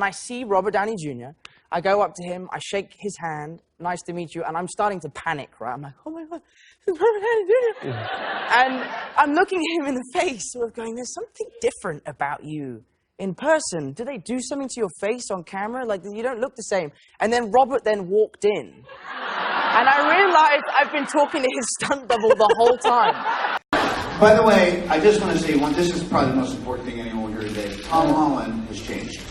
I see Robert Downey Jr., I go up to him, I shake his hand, nice to meet you, and I'm starting to panic, right? I'm like, oh my God, it's Robert Downey Jr. And I'm looking at him in the face, sort of going, there's something different about you in person. Do they do something to your face on camera? Like, you don't look the same. And then Robert then walked in. And I realized I've been talking to his stunt double the whole time. By the way, I just want to say this is probably the most important thing anyone will hear today. Tom Holland has changed.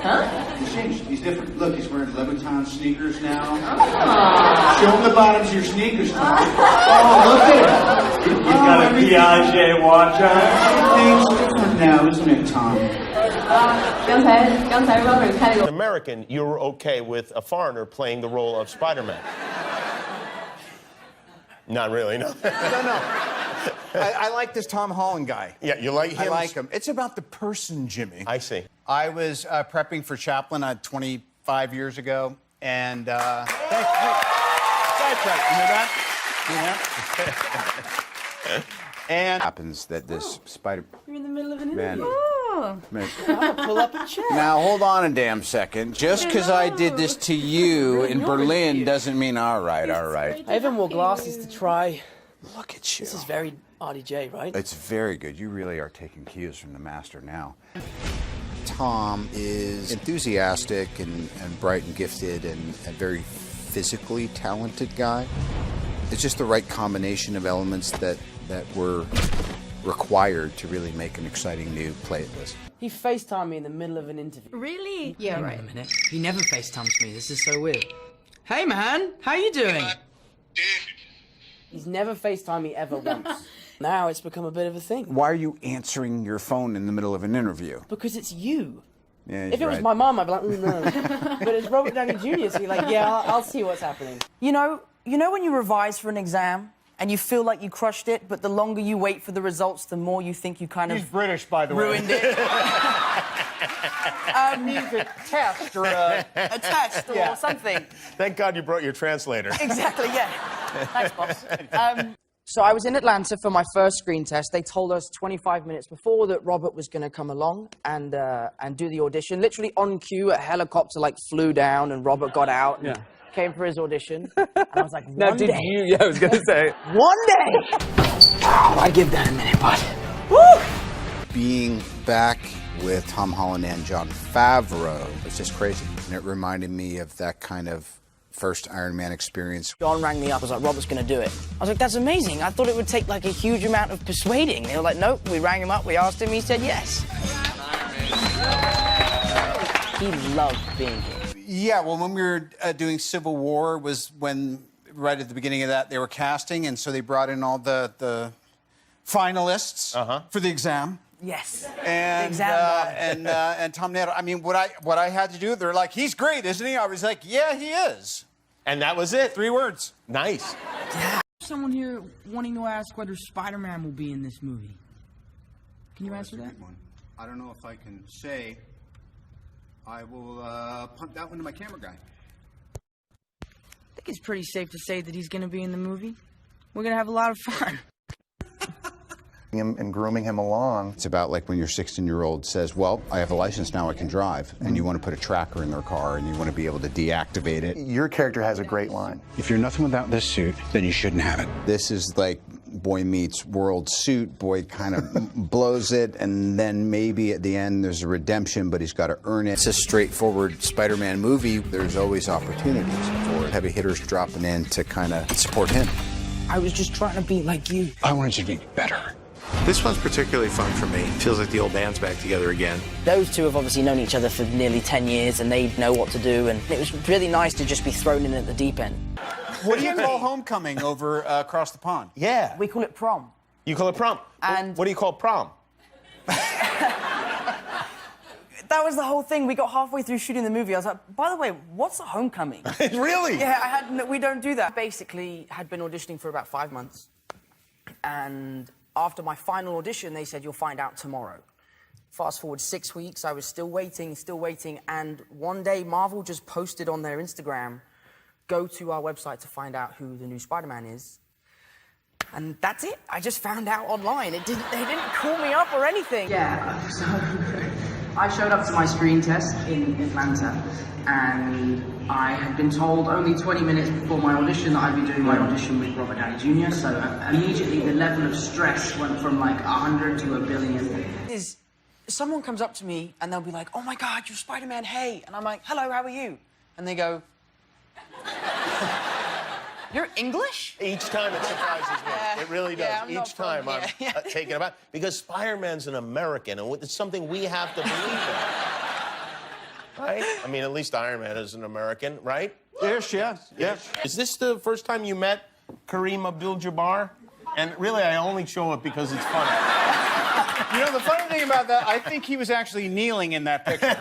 Huh? He's changed. He's different. Look, he's wearing Louboutin sneakers now. Oh. Show him the bottoms of your sneakers, Tom. Oh, look at him. He's got a Piaget watch on. Everything's different now, isn't it, Tom? 刚才 Robert 开了个 American, you were okay with a foreigner playing the role of Spider-Man. Not really, no. No. I like this Tom Holland guy. Yeah, you like him? I like him. It's about the person, Jimmy. I see. I was prepping for Chaplin 25 years ago, and side prep. You hear that? And happens that this Spider. You're in the middle of an interview. Pull up a chair. Now hold on a damn second. Just because I did this to you in Berlin doesn't mean all right. I even wore glasses to try. Look at you. This is very RDJ, right? It's very good. You really are taking cues from the master now. Tom is enthusiastic and bright and gifted and a very physically talented guy. It's just the right combination of elements that were required to really make an exciting new play at this. He FaceTimed me in the middle of an interview. Really? Yeah, Hang right. on a minute. He never FaceTimes me. This is so weird. Hey, man. How you doing? He's never FaceTimed me ever once. Now it's become a bit of a thing. Why are you answering your phone in the middle of an interview? Because it's you. Yeah, if it was my mom, I'd be like, no. But it's Robert Downey Jr., so you're like, yeah, I'll see what's happening. You know when you revise for an exam and you feel like you crushed it, but the longer you wait for the results, the more you think you kind of... He's British, by the way. Ruined it. Means a test or a test or something. Thank God you brought your translator. Exactly, yeah. Thanks, boss. So I was in Atlanta for my first screen test. They told us 25 minutes before that Robert was going to come along and do the audition. Literally on cue, a helicopter flew down and Robert got out and came for his audition. And I was like, one day. Yeah, I was going to say. One day. I give that a minute, bud. Woo! Being back with Tom Holland and Jon Favreau was just crazy. And it reminded me of that kind of first Iron Man experience. John rang me up, was like, Robert's gonna do it. I was like, that's amazing. I thought it would take a huge amount of persuading. They were like, nope. We rang him up, we asked him, he said yes. He loved being here. Yeah, well, when we were doing Civil War was when, right at the beginning of that, they were casting, and so they brought in all the finalists for the exam. Yes. And the exam and Tom Nato. I mean, what I had to do, they're like, he's great, isn't he? I was like, yeah, he is. And that was it. 3 words. Nice. Yeah. Someone here wanting to ask whether Spider-Man will be in this movie. Can you answer that? I don't know if I can say. I will punt that one to my camera guy. I think it's pretty safe to say that he's going to be in the movie. We're going to have a lot of fun. Him and grooming him along. It's about like when your 16-year-old says, well, I have a license now, I can drive, and you want to put a tracker in their car and you want to be able to deactivate it. Your character has a great line. If you're nothing without this suit, then you shouldn't have it. This is like boy meets world suit. Boy kind of blows it, and then maybe at the end there's a redemption, but he's got to earn it. It's a straightforward Spider-Man movie. There's always opportunities for heavy hitters dropping in to kind of support him. I was just trying to be like you. I wanted you to be better. This one's particularly fun for me. Feels like the old band's back together again. Those two have obviously known each other for nearly 10 years, and they know what to do, and it was really nice to just be thrown in at the deep end. What do you call homecoming over across the pond? Yeah. We call it prom. You call it prom? And what do you call prom? That was the whole thing. We got halfway through shooting the movie. I was like, by the way, what's a homecoming? Really? Yeah, we don't do that. Basically, had been auditioning for about 5 months, and after my final audition, they said, you'll find out tomorrow. Fast forward 6 weeks, I was still waiting, and one day Marvel just posted on their Instagram, go to our website to find out who the new Spider-Man is. And that's it. I just found out online. They didn't call me up or anything. Yeah, I'm so hungry. I showed up to my screen test in Atlanta, and I had been told only 20 minutes before my audition that I'd be doing my audition with Robert Downey Jr., so immediately the level of stress went from like 100 to 1 billion. Someone comes up to me and they'll be like, "Oh my God, you're Spider-Man, hey." And I'm like, "Hello, how are you?" And they go, "You're English?" Each time it surprises me. Yeah. It really does. Yeah, Each time I'm taken aback. Because Spider-Man's an American, and it's something we have to believe in. Right? I mean, at least Iron Man is an American, right? Ish, yes. Is this the first time you met Kareem Abdul-Jabbar? And really, I only show it because it's funny. You know, the funny thing about that, I think he was actually kneeling in that picture.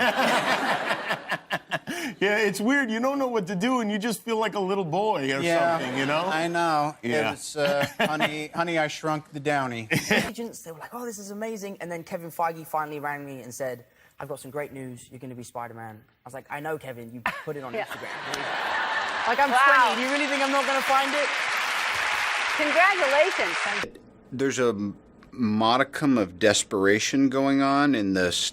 Yeah, it's weird. You don't know what to do, and you just feel like a little boy or something, you know? I know. Yeah. It was, honey, I shrunk the Downey. Agents, they were like, "Oh, this is amazing." And then Kevin Feige finally rang me and said, "I've got some great news. You're going to be Spider-Man." I was like, "I know, Kevin. You put it on Instagram." Like, I'm 20. Do you really think I'm not going to find it? Congratulations. There's a modicum of desperation going on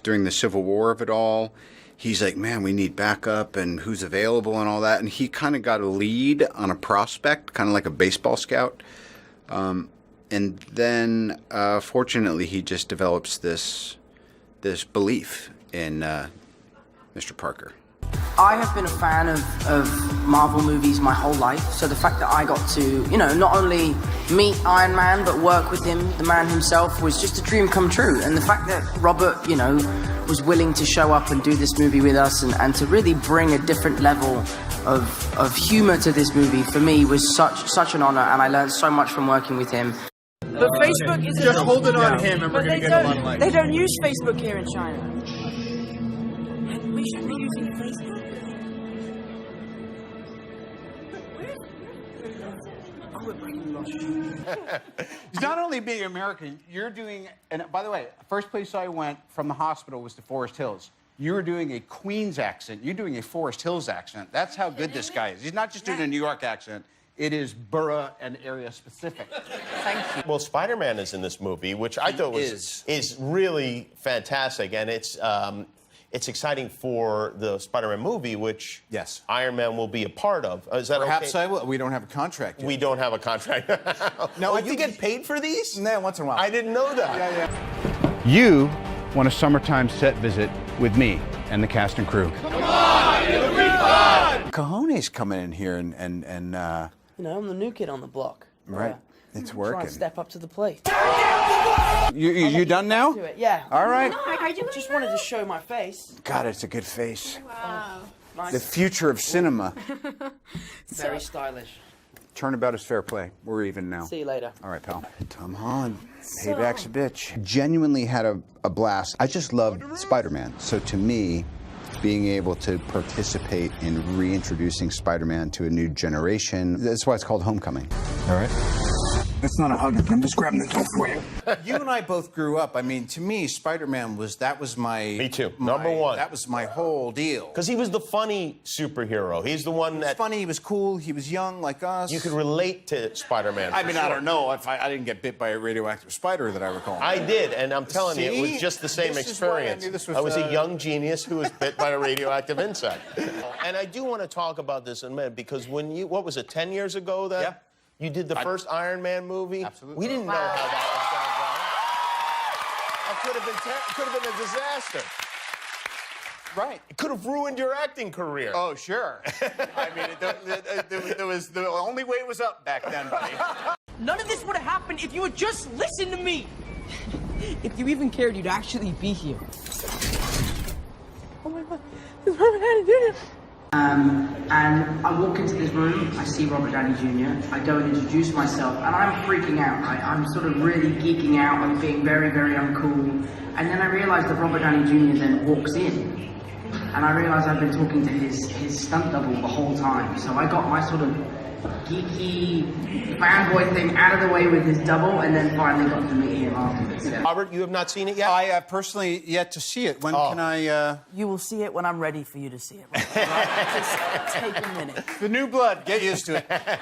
during the Civil War of it all. He's like, man, we need backup and who's available and all that. And he kind of got a lead on a prospect, kind of like a baseball scout. And then, fortunately, he just develops this belief in Mr. Parker. I have been a fan of Marvel movies my whole life, so the fact that I got to, you know, not only meet Iron Man, but work with him, the man himself, was just a dream come true. And the fact that Robert, you know, was willing to show up and do this movie with us and to really bring a different level of humor to this movie, for me, was such an honor, and I learned so much from working with him. But Facebook is Just hold it on him and we're going to get a lot of likes. They don't use Facebook here in China. We should be using Facebook. He's not only being American, you're doing, and by the way, first place I went from the hospital was to Forest Hills. You were doing a Queens accent. You're doing a Forest Hills accent. That's how good this guy is. He's not just doing a New York accent. It is borough and area specific. Thank you. Well, Spider-Man is in this movie, which I thought is really fantastic, and it's exciting for the Spider-Man movie, which Iron Man will be a part of. Is that Perhaps okay? I will. We don't have a contract yet. We don't have a contract. No, you get paid for these? No, once in a while. I didn't know that. Yeah. You want a summertime set visit with me and the cast and crew. Cajone's coming in here and You know, I'm the new kid on the block. right, it's working. Trying to step up to the plate. You done now? Do it, yeah. All right. I just wanted to show my face. God, it's a good face. Wow. Nice. The future of cinema. Very stylish. Turnabout is fair play. We're even now. See you later. All right, pal. Tom Holland. Payback's a bitch. Genuinely had a blast. I just loved Spider-Man. So to me, being able to participate in reintroducing Spider-Man to a new generation, that's why it's called Homecoming. All right. That's not a hug. I'm just grabbing the door for you. You and I both grew up. I mean, to me, Spider-Man was my... Me too. Number one. That was my whole deal. Because he was the funny superhero. He's the one He was funny, he was cool, he was young like us. you could relate to Spider-Man. I mean, I don't know if I didn't get bit by a radioactive spider that I recall. I did, and I'm telling you, it was See? just the same This is why I experience. knew this was, I was a young genius who was bit by a radioactive insect. And I do want to talk about this in a minute, because when you, what was it, 10 years ago that you did the first Iron Man movie? Absolutely. We didn't know how that was going to go. That could have been a disaster. Right. It could have ruined your acting career. Oh, sure. I mean, there was the only way was up back then, buddy. None of this would have happened if you would just listen to me. If you even cared, you'd actually be here. Oh my God, it's Robert Downey Jr. And I walk into this room, I see Robert Downey Jr., I go and introduce myself, and I'm freaking out. I'm sort of really geeking out, I'm being very, very uncool. And then I realize that Robert Downey Jr. then walks in. And I realize I've been talking to his stunt double the whole time. So I got my sort of geeky fanboy thing out of the way with his double, and then finally got to meet him afterwards. Yeah. Robert, you have not seen it yet? I have personally yet to see it. When can I... You will see it when I'm ready for you to see it. Just take a minute. The new blood, get used to it.